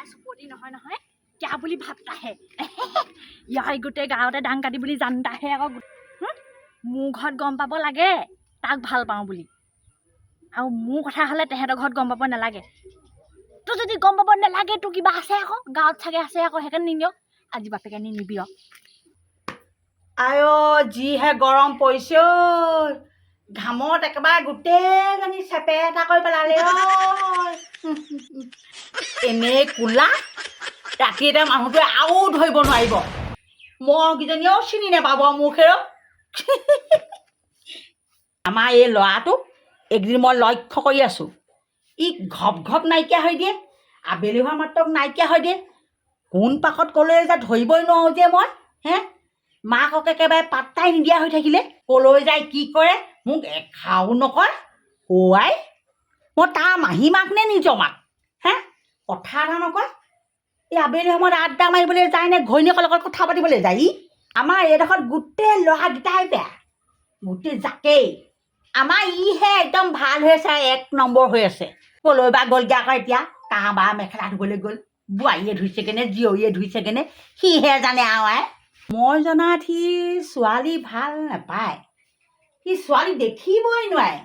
सुपति নহয় নহয় क्या বুলি ভাবता है ইয়াই গোটেই গাঁৱতে ডাং কাটি বুলি জানতা হে আকৌ মোৰ ঘৰত গম পাব লাগে তাক ভাল পাওঁ বুলি আৰু মোৰ কথা হলে তেহেতৰ ঘৰত গম পাব নালাগে তো যদি গম পাব নালাগে তো কিবা আছে আকৌ গাঁৱত থাকে আছে আকৌ হেকান নিনিও আজি বাপেকে নিনিবি আয়ো যিহে গৰম পৰিছে ঘামত একেবাৰে গোটেইজনী চেপেটা কৰি পেলালে এনেই কোলা ৰাতি এটা মানুহটোৱে আৰু ধৰিব নোৱাৰিব মহকেইজনীও চিনি নাপাব মুখেৰ আমাৰ এই ল'ৰাটোক একদিন মই লক্ষ্য কৰি আছোঁ ই ঘপ ঘপ নাইকিয়া হৈ দিয়ে আবেলি হোৱা মাত্ৰক নাইকিয়া হৈ দিয়ে কোন পাকত ক'লৈ যায় ধৰিবই নোৱাৰোঁ যে মই মাকক একেবাৰে পাত্তাই নিদিয়া হৈ থাকিলে ক'লৈ যায় কি কৰে মোক এখাও নকয় আই মই তাৰ মাহী মাক নে নিজৰ মাক কথা এটা নকয় এই আবেলি সময়ত আড্ডা মাৰিবলৈ যায় নে ঘৈণীয়েকৰ লগত কথা পাতিবলৈ যায় ই আমাৰ এইডোখৰত গোটেই ল'ৰাকেইটাই বেয়া গোটেই জাকেই আমাৰ ইহে একদম ভাল হৈ আছে এক নম্বৰ হৈ আছে ক'লৈ বা গ'লগৈ আকৌ এতিয়া কাঁহবা মেখেলা ধুবলৈ গ'ল বোৱাৰীয়ে ধুইছেগৈনে জীয়ৰীয়ে ধুইছেগৈনে সিহে জানে আৰু মই জনাত সি ছোৱালী ভাল নাপায় সি ছোৱালী দেখিবই নোৱাৰে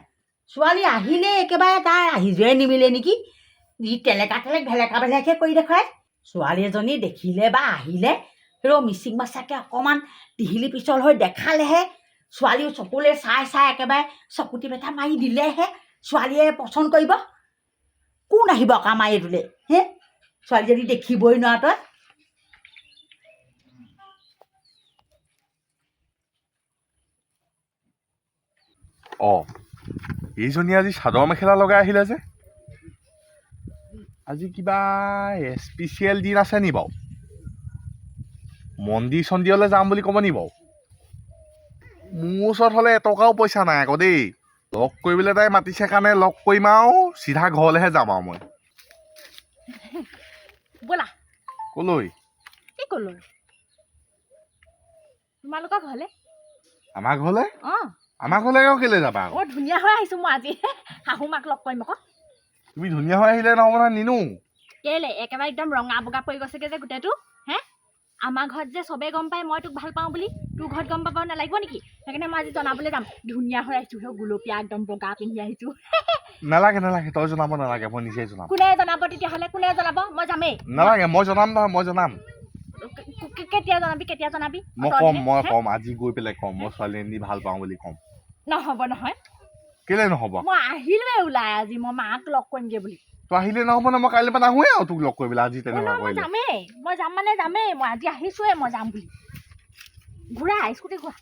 ছোৱালী আহিলে একেবাৰে তাৰ আহিযোৰে নিমিলে নেকি যি টেলেকা টেলেক ভেলেকা ভেলেকহে কৰি দেখুৱায় ছোৱালী এজনী দেখিলে বা আহিলে মিচিং মাছাকে অকণমান টিহিলি পিছল হৈ দেখালেহে ছোৱালীও চকুলে চাই চাই একেবাৰে চকুটি বেটা মাৰি দিলেহে ছোৱালীয়ে পচন্দ কৰিব কোন আহিব আকৌ আমাৰ এইটোলৈ ছোৱালী যদি দেখিবই নোৱাৰ তই এইজনী আজি চাদৰ মেখেলা লগাই আহিলে যে আজি কিবা স্পেচিয়েল দিন আছে নি বাৰু মন্দিৰ চন্দিৰলৈ যাম বুলি ক'ব নি বাৰু মোৰ ওচৰত হ'লে এটকাও পইচা নাই আকৌ দেই লগ কৰিবলৈ তাই মাতিছে কাৰণে লগ কৰিম আৰু চিধা ঘৰলৈহে যাম আৰু মই ব'লা ক'লৈ কি ক'লৈ তোমালোকৰ ঘৰলে আমাৰ ঘৰলৈ আমাৰ ঘৰলৈ আকৌ কেলৈ যাবা আকৌ ধুনীয়া হৈ আহিছো মই আজি শাহু মাক লগ কৰিম আকৌ তুমি ধুনীয়া হৈ আহিলে নহ'ব নহয় নিনো কেলে একেবাৰে একদম ৰঙা বগা পৰি গৈছেগে যে গোটেইটো আমাৰ ঘৰত যে চবেই গম পায় মই তোক ভাল পাওঁ বুলি তোৰ ঘৰত গম পাব নালাগিব নেকি সেইকাৰণে মই আজি জনাবলৈ যাম ধুনীয়া হৈ আহিছো গুলপীয়া একদম বগা পিন্ধি আহিছো নালাগে নালাগে তই জনাব নালাগে মই নিজেই জনাম কোনে জনাব তেতিয়াহ'লে কোনে জনাব মই যামেই নালাগে মই জনাম নহয় মই জনাম কেতিয়া জনাবি মই কম আজি গৈ পেলাই কম মই ছোৱালীজনী ভাল পাওঁ বুলি কম নহ'ব নহয় কেলে নহ'ব মই আহিলোৱে ওলাই আজি মই মাক লগ কৰিমগে বুলি তই আহিলে নহ'ব ন মই কাইলৈ পৰা নাহোৱে আৰু তোক লগ কৰিবলৈ আজি তেনেকুৱা কৰিলে মই যাম মানে যামেই মই আজি আহিছোৱে মই যাম বুলি ঘূৰা স্কুটি ঘূৰা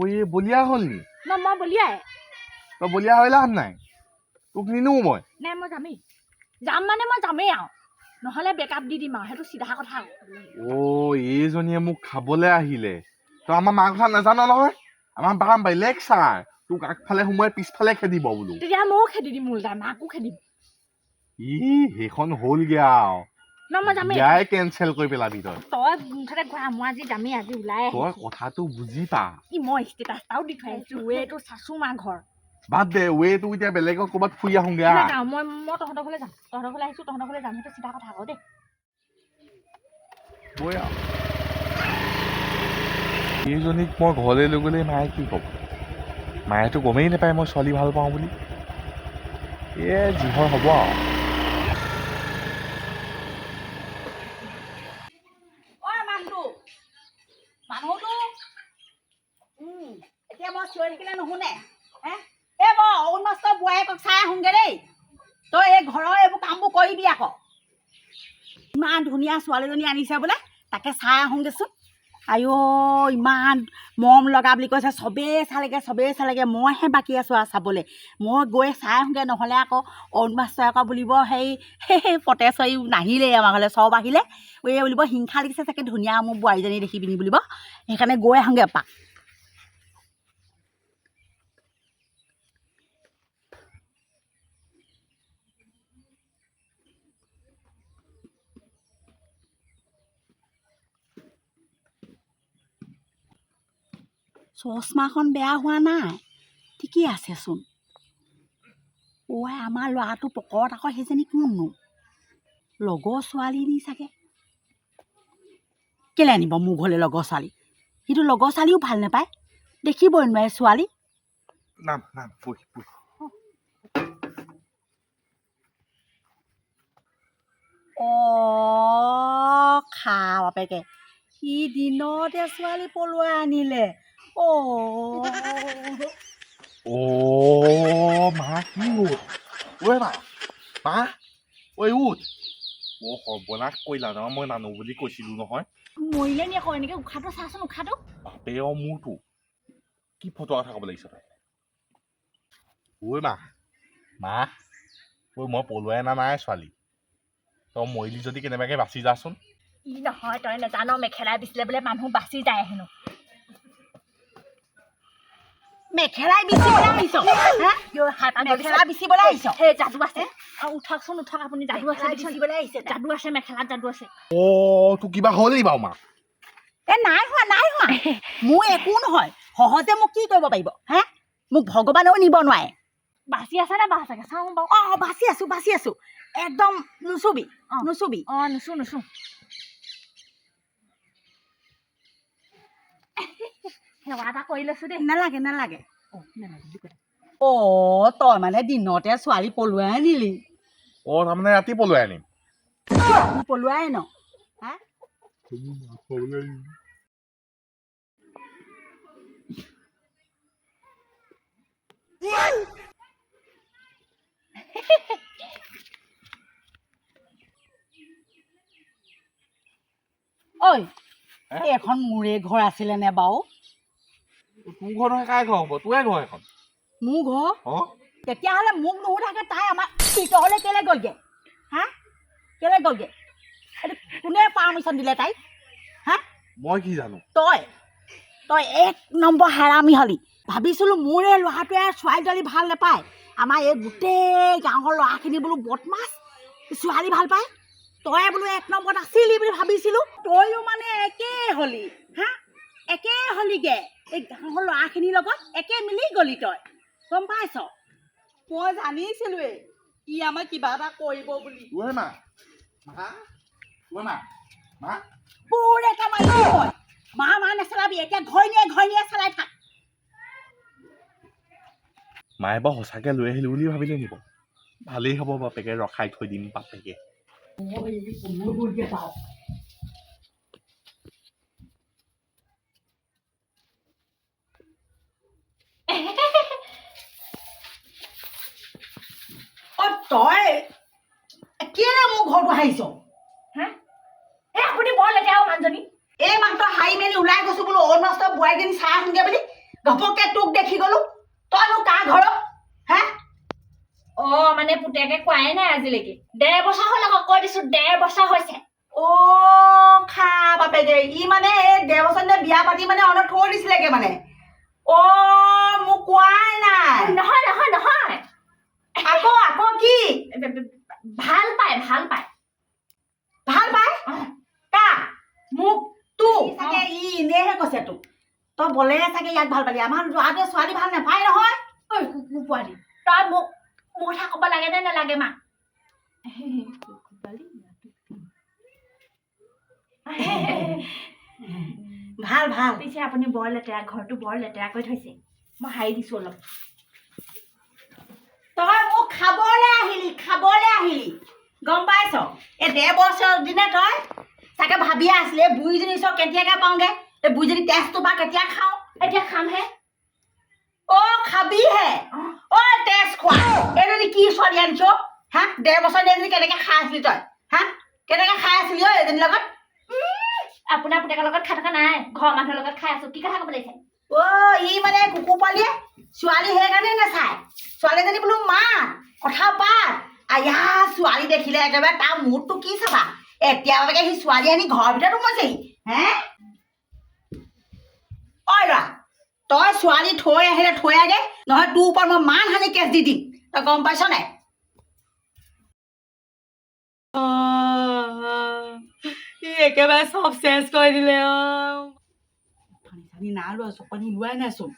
এই বলিয়া হ'ল নি মই বলিয়াই তই বলিয়া হৈ লাভ নাই তোক নিনো মই নাই মই যাম মানে মই যামেই আৰু নহ'লে বেকআপ দি দিম আৰু সেইটো চিধা কথা এইজনীয়ে মোক খাবলৈ আহিলে তই আমাৰ মাৰ কথা নাজান নহয় আমাৰ বা বেলেগ ছাৰ তোক আগফালে সোমোৱাই পিছফালে খেদিব বোলো তেতিয়া ময়ো খেদি দিম ওলটাই মাকো খেদিম সেইখন হ'লগে আৰু মই যামেই ইয়াই কেঞ্চেল কৰি পেলাবি তই মুঠতে ঘূৰা মই আজি যামেই আজি ওলাই তই কথাটো বুজি পা মই ষ্টেটাছ এটাও দি থৈ আহিছো ৱেটো চাচু মা ঘৰ বাদ দে ৱেটো এতিয়া বেলেগত ক'ৰবাত ফুৰি আহোঁগে মই তহঁতৰ ঘৰলৈ যাম তহঁতৰ ঘৰলৈ আহিছো তহঁতৰ ঘৰলৈ যাম সেইটো চিধা কথা আকৌ দেই এইজনীক মই ঘৰলৈ লৈ গ'লে মায়ে কি ক'ব মায়েতো গমেই নাপায় মই ছোৱালী ভাল পাওঁ বুলি যি হয় হ'ব আৰু এতিয়া মই চিঞৰি থাকিলে নুশুনে মই অৰুণ মাষ্টৰ বোৱাৰীয়েকক চাই আহোঁগে দেই তই এই ঘৰৰ এইবোৰ কামবোৰ কৰিবি আকৌ ইমান ধুনীয়া ছোৱালীজনী আনিছে বোলে তাকে চাই আহোঁগেচোন আইঅ ইমান মৰম লগা বুলি কৈছে চবেই চালেগে মইহে বাকী আছোঁ আৰু চাবলৈ মই গৈ চাই আহোঁগৈ নহ'লে আকৌ অৰুণ মাষ্টৰে আকৌ বুলিব সেই পটেশ্বৰী নাহিলেই আমাৰ ঘৰলৈ চব আহিলে এই বুলিব হিংসা লাগিছে চাগে ধুনীয়া মোৰ বোৱাৰীজনী দেখি পিনি বুলিব সেইকাৰণে গৈ আহোঁগৈ এপাক চশমাখন বেয়া হোৱা নাই ঠিকেই আছেচোন ঐ আমাৰ ল'ৰাটো পকৰত আকৌ সেইজনী কোননো লগৰ ছোৱালী নি চাগে কেলে আনিব মোৰ ঘৰলৈ লগৰ ছোৱালী সিটো লগৰ ছোৱালীও ভাল নাপায় দেখিবই নোৱাৰে ছোৱালী নাম নাম বহি বহি খা বাপেকে সি দিনতে ছোৱালী পলুৱাই আনিলে মা কি হ'ল ঐ মা মা ঐ উঠ সৰ্বনাশ কৰিলা ন মই নানো বুলি কৈছিলো নহয় মৰিলে নি আকৌ এনেকে উশাহটো চাচোন উশাহটো বাপে মোৰতো কি ফটো কথা ক'ব লাগিছ তই ঐ মা মা ঐ মই পলুৱাই অনা নাই ছোৱালী তই মৰিলি যদি কেনেবাকে বাচি যাচোন ই নহয় তই নেজান মেখেলা বিচিলে বোলে মানুহ বাচি যায় হেনো মেখেলাই বিচিবলৈ আহিছ মেখেলা বিচিবলৈ আহিছ সেই যাদু আছে উঠকচোন উঠক আপুনি যাদু আছে বিচিবলৈ আহিছে যাদু আছে মেখেলাত যাদু আছে তোৰ কিবা হ'ল নি বাৰু মা নাই হোৱা মোৰ একো নহয় সহজে মোক কি কৰিব পাৰিব হে মোক ভগৱানেও নিব নোৱাৰে বাচি আছে নে বাচ চাগে চাওঁ বাৰু বাচি আছো একদম নুচুবি নুচো সেৱা এটা কৰি লৈছো দেই নালাগে তই মানে দিনতে ছোৱালী পলুৱাই আনিলি তাৰমানে ৰাতি পলুৱাই আনিম পলুৱাই ন ঐ এখন মোৰে ঘৰ আছিলে নে বাৰু তোৰ ঘৰ নহয় কাৰ ঘৰ হ'ব তোৰে ঘৰ এখন মোৰ ঘৰ তেতিয়াহ'লে মোক নুসুধাকে তাই আমাৰ ভিতৰলৈ কেলে গ'লগে কোনে পাৰ্মিশ্যন দিলে তাইক মই কি জানো তই এক নম্বৰ হাৰামি হলি ভাবিছিলো মোৰে ল'ৰাটোৱে ছোৱালী তোৱালী ভাল নাপায় আমাৰ এই গোটেই গাঁৱৰ ল'ৰাখিনি বোলো বদমাছ ছোৱালী ভাল পায় তই বোলো এক নম্বৰত আছিলি বুলি ভাবিছিলো তইও মানে একেই হলিগে এই গাঁৱৰ ল'ৰাখিনিৰ লগত একে মিলি গলি তই গম পাইছ মই জানিছিলোৱে ই আমাক কিবা এটা কৰিব বুলি পুৰে কামাই মা নেচলাবি এতিয়া ঘৈণীয়ে চলাই থাক মায়ে বাৰু সঁচাকে লৈ আহিলো বুলি ভাবিলে নিব ভালেই হ'ব বাপেকে ৰখাই থৈ দিম বাপেকে তই কেলে মোৰ ঘৰটো হাৰিছ আপুনি বৰ লেতেৰা মানুহজনী এই মাত্ৰ হাৰি মেলি ওলাই গৈছো বোলো অনষ্ট বোৱাৰীজনী চাই আহোঁগে বুলি ঘপককে তোক দেখি গলো তইনো কাৰ ঘৰত মানে পুতেকে কোৱাই নাই আজিলৈকে 1.5 বছৰ হ'ল আকৌ কৈ দিছো 1.5 বছৰ হৈছে খা বাপেকে ই মানে 1.5 বছৰ বিয়া পাতি মানে অনত থৈ দিছিলেগে মানে মোক কোৱাই নাই নহয় আকৌ কি ভাল পায় কা মোক তোক চাগে ই এনেহে কৈছে তোক তই বলেহে চাগে ইয়াক ভাল পালি আমাৰ ল'ৰাটোৱে ছোৱালী ভাল নাপায় নহয় কুকুৰ পোৱালি তই মোক কথা ক'ব লাগে নে নালাগে মা ভাল পিছে আপুনি বৰ লেতেৰা ঘৰটো বৰ লেতেৰা কৰি থৈছে মই হাৰি দিছো অলপ তই মোক খাবলৈ আহিলি গম পাইছ এই 1.5 বছৰ দিনে তই চাগে ভাবিয়ে আছিলি এই বুঢ়ীজনী ওচৰত কেতিয়াকে পাওঁগে এই বুঢ়ীজনী তেজটো বা কেতিয়া খাওঁ এতিয়া খামহে খাবিহে তেজ খোৱা এইজনী কি ছোৱালী আনিছ 1.5 বছৰ দিনে কেনেকে খাই আছিলি তই কেনেকে খাই আছিলি এজনীৰ লগত আপোনাৰ পুতেকৰ লগত খাই থকা নাই ঘৰৰ মানুহৰ লগত খাই আছো কি কথা ক'ব লাগিছে ই মানে কুকুৰ পোৱালিয়ে ছোৱালী সেইকাৰণে নাচায় ছোৱালীজনী বোলো মা কথা পাত আয়া ছোৱালী দেখিলে একেবাৰে তাৰ মুডটো কি চাবা এতিয়ালৈকে সি ছোৱালী আনি ঘৰৰ ভিতৰত সোমাইছেহি ল'ৰা তই ছোৱালী থৈ আহিলে থৈ আগে নহয় তোৰ ওপৰত মই মানহানি কেছ দি দিম তই গম পাইছ নাই একেবাৰে চব চেঞ্জ কৰি দিলে পানী না লোৱা চকনি লোৱাই নাইচোন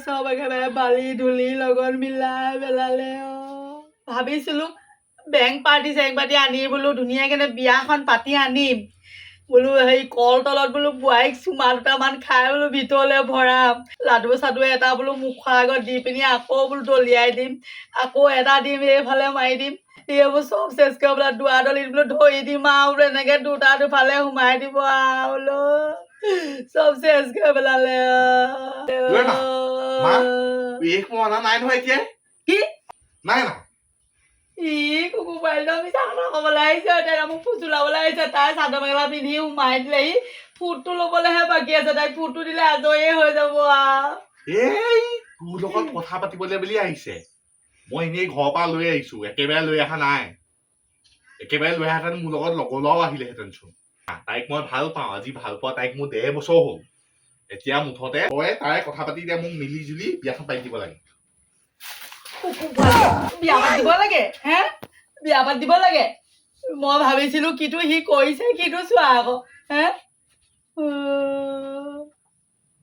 চব একেবাৰে বালি ধূলি লগত মিলাই পেলালে ভাবিছিলো বেংক পাৰ্টি চেংক পাৰ্টি আনি বোলো ধুনীয়াকৈ বিয়াখন পাতি আনিম বোলো হেৰি কল তলত বোলো বোৱাৰীক চুমা দুটামান খাই বোলো ভিতৰলৈ ভৰাম লাডু চাডু এটা বোলো মুখৰ আগত দি পিনি আকৌ বোলো দলিয়াই দিম আকৌ এটা দিম এইফালে মাৰি দিম এইবোৰ চব চেচ কৰি বোলো দুৱা দলিত বোলো ধৰি দিম আৰু বোলো এনেকৈ দুটা দুফালে সোমাই দিব আৰু বোলো চব চেচ কৰি পেলালে নাই নহয় এতিয়া কি নাই না কুকুৰ পোৱালিটো মিছা কথা ক'বলৈ আহিছে এতিয়া মোক ফুচুলাবলৈ আহিছে তাই চাদৰ মেখেলা পিন্ধি সোমাই দিলেহি ফুটটো ল'বলৈহে বাকী আছে তাইক ফুটটো দিলে আজৰিয়ে হৈ যাব এই তোৰ লগত কথা পাতিবলৈ বুলি আহিছে মই এনেই ঘৰৰ পৰা লৈ আহিছো একেবাৰে লৈ অহা নাই একেবাৰে লৈ অহাহেঁতেন মোৰ লগত লগলাও আহিলেহেঁতেন চোন তাইক মই ভাল পাওঁ আজি ভাল পোৱা তাইক মোৰ 1.5 বছৰ হ'ল এতিয়া মুঠতে তই তাই কথা পাতি এতিয়া মোক মিলি জুলি বিয়াখন পাতি দিব লাগে বিয়া পাতিব লাগে হে বিয়া পাতিব লাগে মই ভাবিছিলো কিটো সি কৰিছে কিটো চোৱা আকৌ হে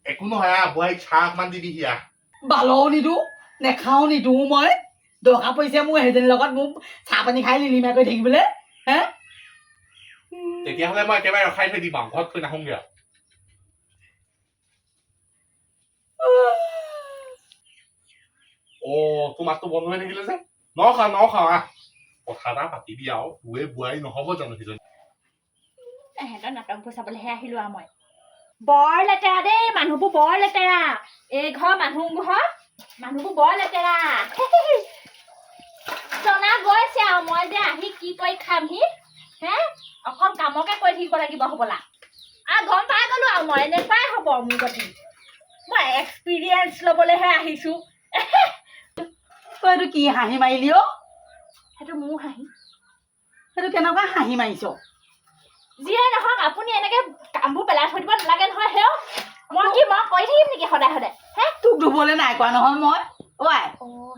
একো নহয় বোৱাৰীক চাহ অকমান দিবি সিয়া বালও নিদো নেখাও নিদিওঁ মই দৰকাৰ পৰিছে মোৰ সেইজনীৰ লগত মোক চাহ পানী খাই লিলিমা কৰি থাকিবলৈ হে তেতিয়াহ'লে মই একেবাৰে ৰখাই থৈ দিম ঘৰত থৈ নাহোঁগে তোৰ মাতটো বন্ধ হৈ থাকিলে যে নখাওঁ কথা এটা পাতিবি আৰু তোৰে বোৱাৰী নহ'ব জানো সিজনী এহেঁতৰ নাটকবোৰ চাবলৈহে আহিলো আৰু মই বৰ লেতেৰা দেই মানুহবোৰ বৰ লেতেৰা এই ঘৰ মানুহবোৰ বৰ লেতেৰা জনা গৈছে আৰু মই যে আহি কি কৰি খামহি হে অকল কামকে কৰি থাকিব লাগিব হ'বলা আৰু গম পাই গ'লো আৰু মই এনেকুৱাই হ'ব মোৰ গতি মই এক্সপিৰিয়েঞ্চ ল'বলৈহে আহিছো তই এইটো কি হাঁহি মাৰিলি সেইটো মোৰ হাঁহি সেইটো কেনেকুৱা হাঁহি মাৰিছ যিয়ে নহওক আপুনি এনেকে কামবোৰ পেলাই থৈ দিব নালাগে নহয় হেও মই কৰি থাকিম নেকি সদায় সদায় হে তোক ধুবলৈ নাই কোৱা নহয় মই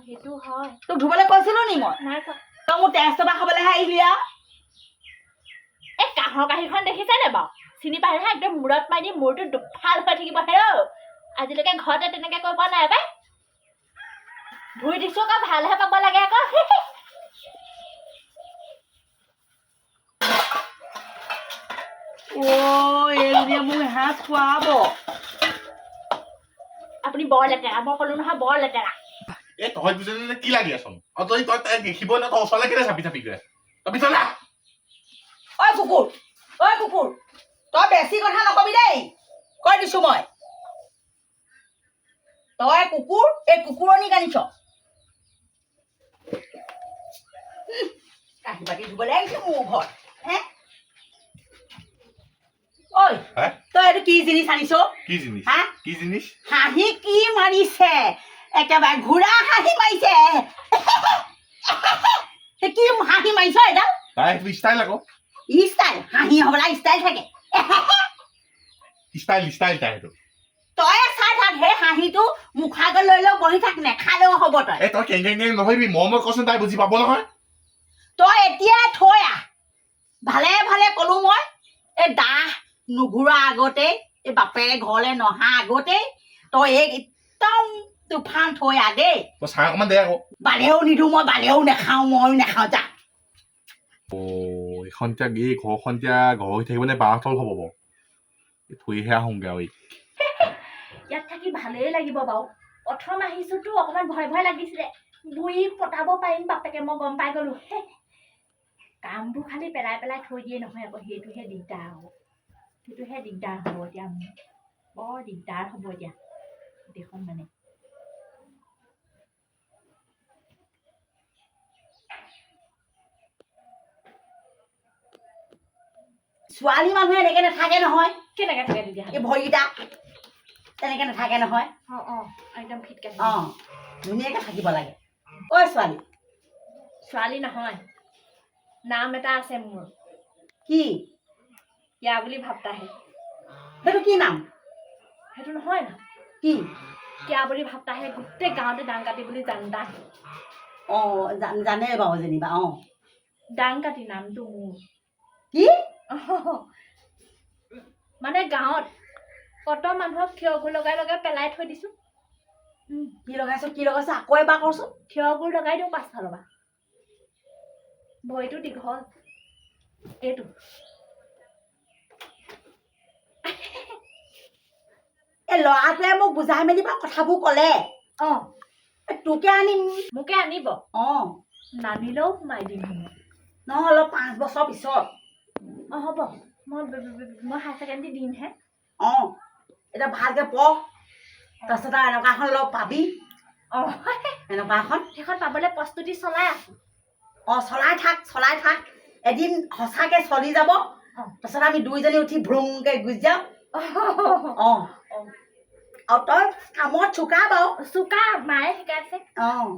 সেইটো হয় তোক ধুবলৈ কৈছিলো নি মই নাই কোৱা তই মোৰ তেজ টপা খাবলৈহে আহিলি আৰু এই কাঁহৰ কাঁহীখন দেখিছেনে বাৰু চিনি পাই নহয় একদম মূৰত মাৰি দি মূৰটো দুফাল হৈ থাকিব হেৰ আজিলৈকে ঘৰতে তেনেকে কৈ পোৱা নাই পাই ধুই দিছো আকৌ ভালহে পাব লাগে আকৌ এইজনীয়ে মোক হাঁহ খুৱাব আপুনি বৰ লেতেৰা মই ক'লো নহয় বৰ লেতেৰা এই তহঁত দুজনী কি লাগি আছ তই তাই দেখিবই ন তই ওচৰলৈ কেলে চাপি গৈ তই পিছলে কুকুৰ তই বেছি কথা নকবি দেই কৈ দিছো মই তই কুকুৰ এই কুকুৰণি কান্দিছ কাঁহী বাতি ধুবলৈ আহিছে মোৰ ঘৰত হে তই এইটো কি জিনিস আনিছ কি জিনিস হাঁহি কি মাৰিছে একেবাৰে ঘোঁৰা হাঁহি মাৰিছে কি হাঁহি মাৰিছ এডাল তাই ষ্টাইল আকৌ ষ্টাইল হাঁহি হ'বলা ষ্টাইল থাকে ষ্টাইল তাই সেইটো তই চাই থাক সেই হাঁহিটো মুখৰ আগত লৈ লৈ বহি থাক নেখালেও হ'ব তই কেং নহবি মই কচোন তাই বুজি পাব নহয় তই এতিয়া থৈ আহ ভালে ভালে কলো মই এই দাহ নুঘূৰা আগতে এই বাপেৰে ঘৰলৈ নহা আগতে তই একদম তুফান থৈ আহ দেই চাহ অকমান দে আকৌ বালেও নিদিওঁ মই বালেও নাখাওঁ ময়ো নাখাওঁ যা এইখন এতিয়া এই ঘৰখন এতিয়া ঘৰ হৈ থাকিব নে বাঁহতল হ'ব বাৰু থৈহে আহোঁগে আৰু ইয়াত থাকি ভালেই লাগিব বাৰু প্ৰথম আহিছোতো অকণমান ভয় লাগিছিলে বুঢ়ী পতাব পাৰিম বাপেকে মই গম পাই গ'লো কামবোৰ খালি পেলাই থৈ দিয়ে নহয় আকৌ সেইটোহে দিগদাৰ হ'ব এতিয়া বৰ দিগদাৰ হ'ব এতিয়া গোটেইখন মানে ছোৱালী মানুহে এনেকে নাথাকে নহয় কেনেকে থাকে তেতিয়াহ'লে এই ভৰিকেইটা তেনেকে নাথাকে নহয় একদম ফিটকে ধুনীয়াকে থাকিব লাগে ছোৱালী নহয় নাম এটা আছে মোৰ কি ইয়া বুলি ভাবতাহে সেইটো কি নাম সেইটো নহয় না কি কিয়া বুলি ভাবতাহে গোটেই গাঁৱতে ডাং কাটি বুলি জানতা জানে বাৰু যেনিবা ডাং কাটি নামটো মোৰ কি মানে গাঁৱত কত মানুহক থিয়বোৰ লগাই লগাই পেলাই থৈ দিছোঁ। কি লগাইছ আকৌ এবাৰ কৰচোন। থিয়বোৰ লগাই দিওঁ 5 ৰ'বা। ভৰিটো দীঘল এইটো। এই ল'ৰাটোৱে মোক বুজাই মেলি বা কথাবোৰ ক'লে অঁ তোকে আনিম। মোকে আনিব, অঁ নানিলেও সোমাই দিম সময়। নহয় অলপ 5 বছৰ পিছত। অঁ হ'ব, মই হায়াৰ ছেকেণ্ডেৰী দিমহে। অঁ এতিয়া ভালকৈ পঢ়, তাৰপিছত আৰু এনেকুৱা এখন লগ পাবি। অঁ এনেকুৱা এখন সেইখন পাবলৈ প্ৰস্তুতি চলাই আছোঁ। অঁ চলাই থাক এদিন সঁচাকৈ চলি যাব। তাৰপিছত আমি দুইজনী উঠি ভ্ৰুংকৈ গুচি যাম। অঁ আৰু তই কামত চোকা বাৰু। চোকা, মায়ে শিকাইছে। অঁ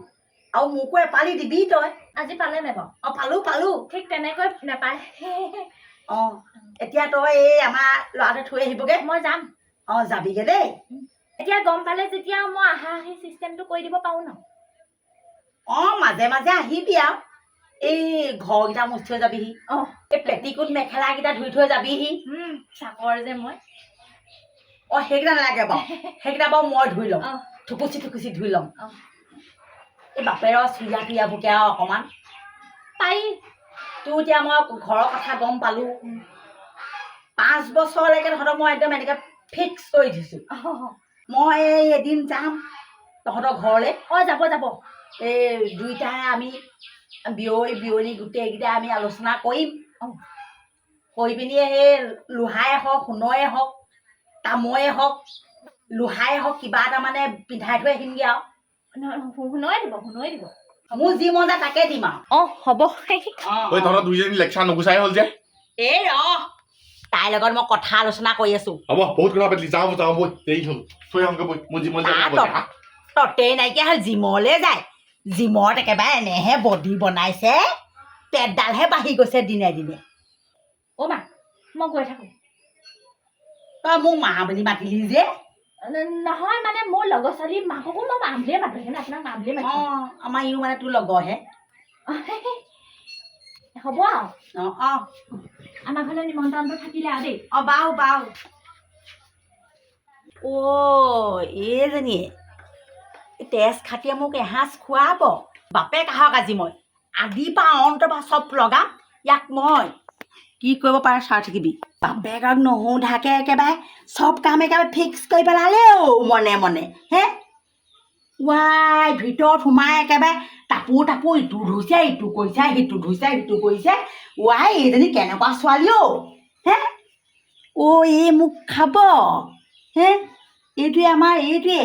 আৰু মোকো এপালি দিবি তই। আজি পালে নে বাৰু? অঁ পালোঁ। ঠিক তেনেকৈ নাপায়। অঁ এতিয়া তই এই আমাৰ ল'ৰাটোৱে থৈ আহিবগৈ। মই যাম। অঁ যাবিগৈ দেই। এতিয়া গম পালে যেতিয়া মই আহি চিষ্টেমটো কৰি দিব পাৰোঁ ন? অঁ মাজে মাজে আহিবি আৰু এই ঘৰকেইটা মুচি থৈ যাবিহি। অঁ এই পেটিকোট মেখেলাকেইটা ধুই থৈ যাবিহি। চাকৰ যে মই। অঁ সেইকেইটা নালাগে বাৰু, সেইকেইটা বাৰু মই ধুই ল'ম। অঁ থুকুচি ধুই ল'ম। অঁ এই বাপেৰৰ চুৰিয়াবোৰকে আৰু অকণমান পাৰি। তোৰ এতিয়া মই ঘৰৰ কথা গম পালোঁ। 5 বছৰলৈকে তহঁতক মই একদম এনেকৈ ফিক্স কৰি দিছোঁ। মই এই এদিন যাম তহঁতৰ ঘৰলৈ। অঁ যাব। এই দুইটাই আমি বিয়নী গোটেইকেইটাই আমি আলোচনা কৰিম। কৰি পিনি সেই লোহাই হওক, সোণৰে হওক, তামৰে হওক, লোহাই হওক কিবা এটা মানে পিন্ধাই থৈ আহিমগৈ আৰু। শুনোৱাই দিব। মোৰ যি মন যায় তাকে দিম আৰু। অঁ হ'ব। ঐ তহঁতৰ দুইজনী লেকচাৰ নুগুচাই হ'ল যে। এই তাইৰ লগত মই কথা আলোচনা কৰি আছোঁ। হ'ব বহুত কথা পাতিলি, যাওঁ বৈ দেৰি হ'ল। থৈ আহোঁগৈ বৈ, মোৰ যিমান ততেই নাইকিয়া হ'ল, জিমলৈ যায়। জিমত একেবাৰে এনেহে বডি বনাইছে, পেটডালহে বাঢ়ি গৈছে দিনে দিনে। অ' মা মই গৈ থাকোঁ। তই মোক মা বুলি মাতিলি যে। নহয় মানে মোৰ লগৰ ছোৱালী মাককো মই মা বুলিয়ে মাতো, সেইকাৰণে আপোনাক মা বুলিয়ে মাতিছোঁ। অঁ আমাৰ ইও মানে তোৰ লগৰহে। হ'ব আৰু। অঁ আমাৰ ঘৰলৈ নিমন্ত্ৰণটো থাকিলে আৰু দেই। অঁ বাৰু। অ' এইজনীয়ে তেজ খাটিয়ে মোক এসাঁজ খুৱাব। বাপেক আহক আজি মই আদিৰ পৰা অন্তৰ পৰা চব লগাম। ইয়াক মই কি কৰিব পাৰে চাই থাকিবি। বাপেকক নোসোধাকৈ একেবাৰে চব কাম একেবাৰে ফিক্স কৰি পেলালে মনে হে। ৱাই ভিতৰত সোমাই একেবাৰে টাপোৰ ইটো ধুইছে, ইটো কৰিছে, সিটো ধুইছে, সিটো কৰিছে। ৱাই এইজনী কেনেকুৱা ছোৱালী হে। অ' এই মোক খাব হে। এইটোৱে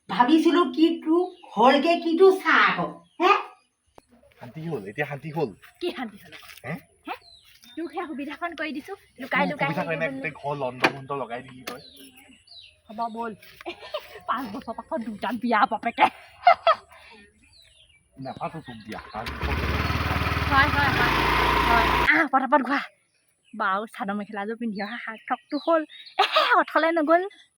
ভাবিছিলোঁ কিটো হ'লগৈ, কিটো চাহ আকৌ হে। শান্তি হ'ল, এতিয়া শান্তি হ'ল। কি শান্তি হ'ল? হে তোক সেই সুবিধাখন কৰি দিছোঁ, লুকাই গোটেই ঘৰ লণ্ড লগাই দিলি তই। হ'ব ব'ল। 5 বছৰ পাছত দুটাত বিয়া বাপেকে। নাপাতো তোক দিয়া। হয়। পটাপট ঘূৰা। বাৰু চাদৰ মেখেলাযোৰ পিন্ধি অহা সাৰ্থকটো হ'ল। অথলে নগ'ল।